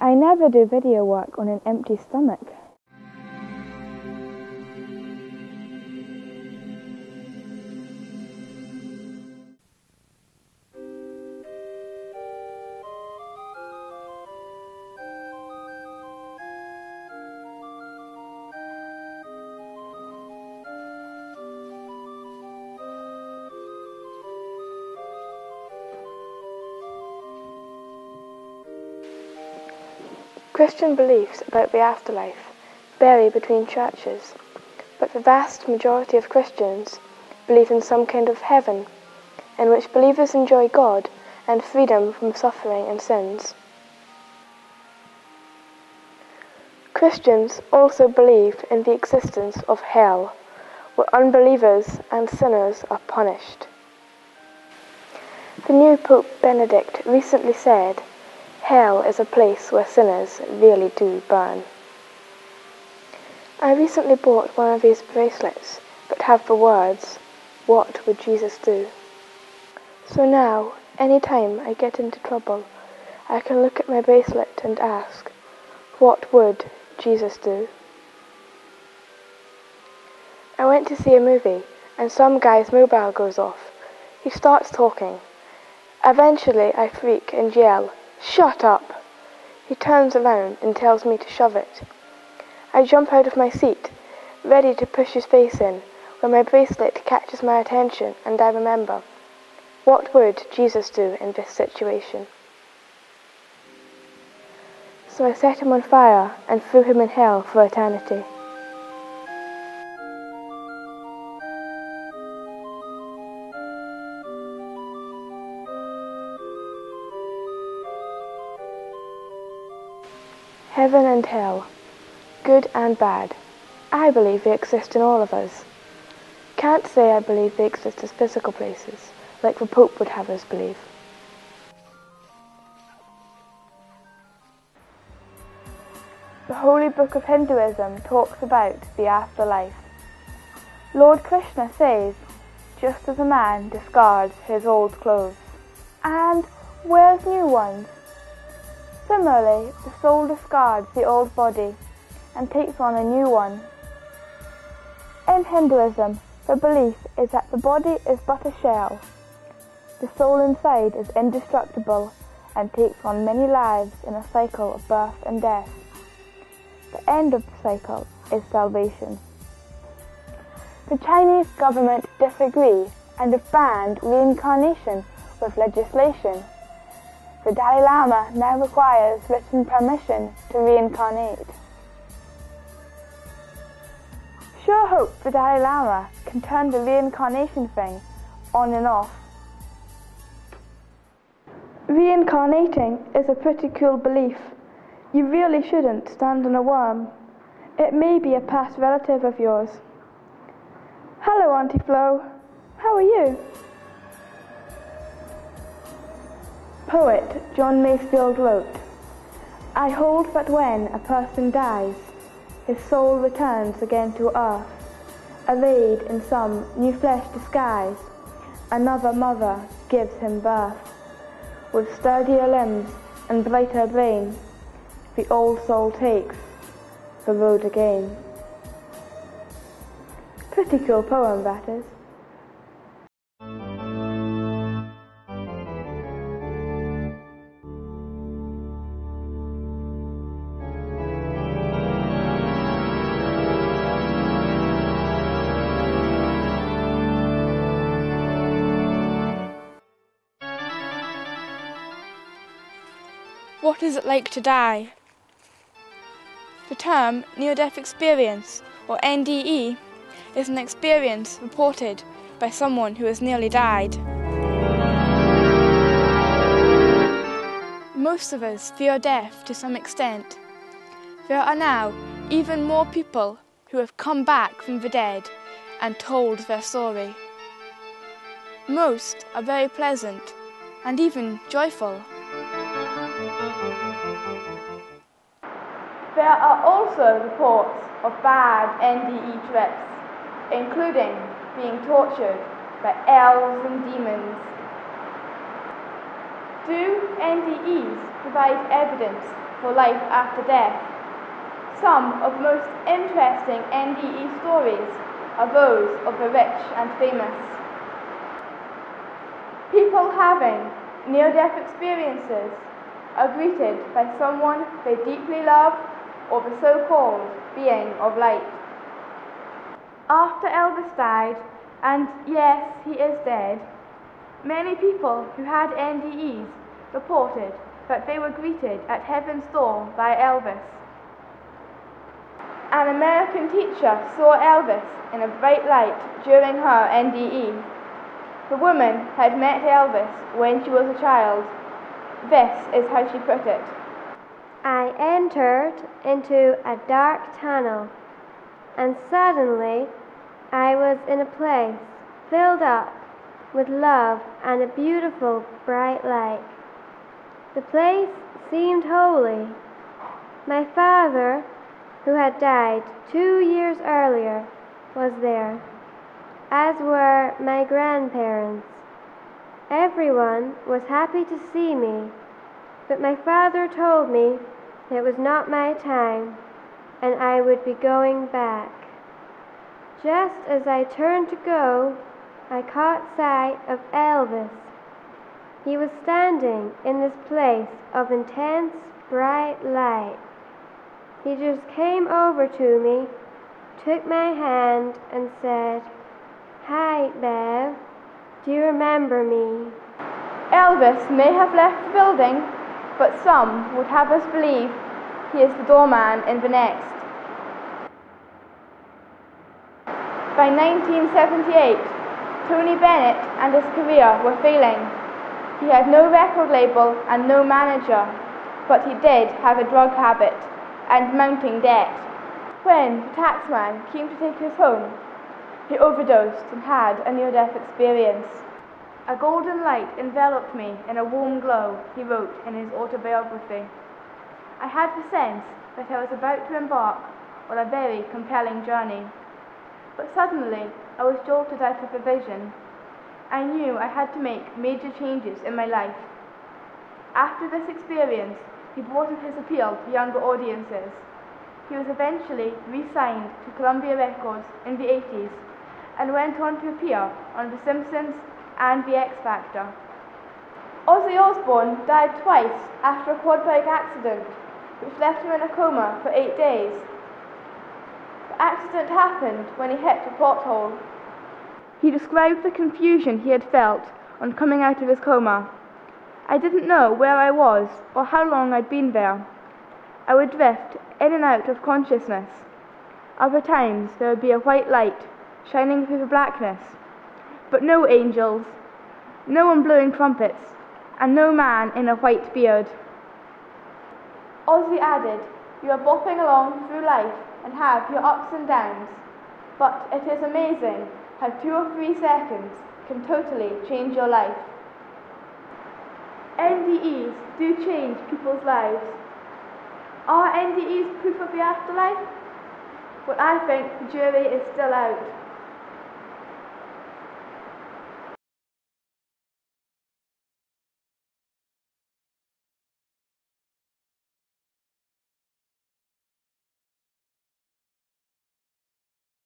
I never do video work on an empty stomach. Christian beliefs about the afterlife vary between churches, but the vast majority of Christians believe in some kind of heaven, in which believers enjoy God and freedom from suffering and sins. Christians also believe in the existence of hell, where unbelievers and sinners are punished. The new Pope Benedict recently said, "Hell is a place where sinners really do burn." I recently bought one of these bracelets that have the words, "What would Jesus do?" So now, any time I get into trouble, I can look at my bracelet and ask, what would Jesus do? I went to see a movie, and some guy's mobile goes off. He starts talking. Eventually I freak and yell, "Shut up!" He turns around and tells me to shove it. I jump out of my seat, ready to push his face in, when my bracelet catches my attention and I remember, what would Jesus do in this situation? So I set him on fire and threw him in hell for eternity. Heaven and hell, good and bad, I believe they exist in all of us. Can't say I believe they exist as physical places, like the Pope would have us believe. The Holy Book of Hinduism talks about the afterlife. Lord Krishna says, just as a man discards his old clothes and wears new ones, similarly, the soul discards the old body and takes on a new one. In Hinduism, the belief is that the body is but a shell. The soul inside is indestructible and takes on many lives in a cycle of birth and death. The end of the cycle is salvation. The Chinese government disagree and have banned reincarnation with legislation. The Dalai Lama now requires written permission to reincarnate. Sure hope the Dalai Lama can turn the reincarnation thing on and off. Reincarnating is a pretty cool belief. You really shouldn't stand on a worm. It may be a past relative of yours. Hello, Auntie Flo. How are you? Poet John Masefield wrote, "I hold that when a person dies, his soul returns again to earth, arrayed in some new flesh disguise. Another mother gives him birth. With sturdier limbs and brighter brain, the old soul takes the road again." Pretty cool poem, that is. What is it like to die? The term near-death experience, or NDE, is an experience reported by someone who has nearly died. Most of us fear death to some extent. There are now even more people who have come back from the dead and told their story. Most are very pleasant and even joyful. There are also reports of bad NDE trips, including being tortured by elves and demons. Do NDEs provide evidence for life after death. Some of the most interesting NDE stories are those of the rich and famous. People having near-death experiences are greeted by someone they deeply love or the so-called being of light. After Elvis died, and yes, he is dead, many people who had NDEs reported that they were greeted at heaven's door by Elvis. An American teacher saw Elvis in a bright light during her NDE. The woman had met Elvis when she was a child. This is how she put it. I entered into a dark tunnel, and suddenly I was in a place filled up with love and a beautiful bright light. The place seemed holy. My father, who had died 2 years earlier, was there, as were my grandparents. Everyone was happy to see me, but my father told me it was not my time and I would be going back. Just as I turned to go, I caught sight of Elvis. He was standing in this place of intense bright light. He just came over to me, took my hand and said, "Hi, Bev, do you remember me?" Elvis may have left the building, but some would have us believe he is the doorman in the next. By 1978, Tony Bennett and his career were failing. He had no record label and no manager, but he did have a drug habit and mounting debt. When the taxman came to take us home, he overdosed and had a near-death experience. "A golden light enveloped me in a warm glow," he wrote in his autobiography. "I had the sense that I was about to embark on a very compelling journey. But suddenly I was jolted out of the vision. I knew I had to make major changes in my life." After this experience, he broadened his appeal to younger audiences. He was eventually re-signed to Columbia Records in the 80s and went on to appear on The Simpsons and The X Factor. Ozzy Osbourne died twice after a quad bike accident, which left him in a coma for 8 days. The accident happened when he hit a pothole. He described the confusion he had felt on coming out of his coma. "I didn't know where I was or how long I'd been there. I would drift in and out of consciousness. Other times there would be a white light shining through the blackness, but no angels, no one blowing trumpets, and no man in a white beard." Ozzy added, "You are bopping along through life and have your ups and downs, but it is amazing how 2 or 3 seconds can totally change your life." NDEs do change people's lives. Are NDEs proof of the afterlife? Well, I think the jury is still out.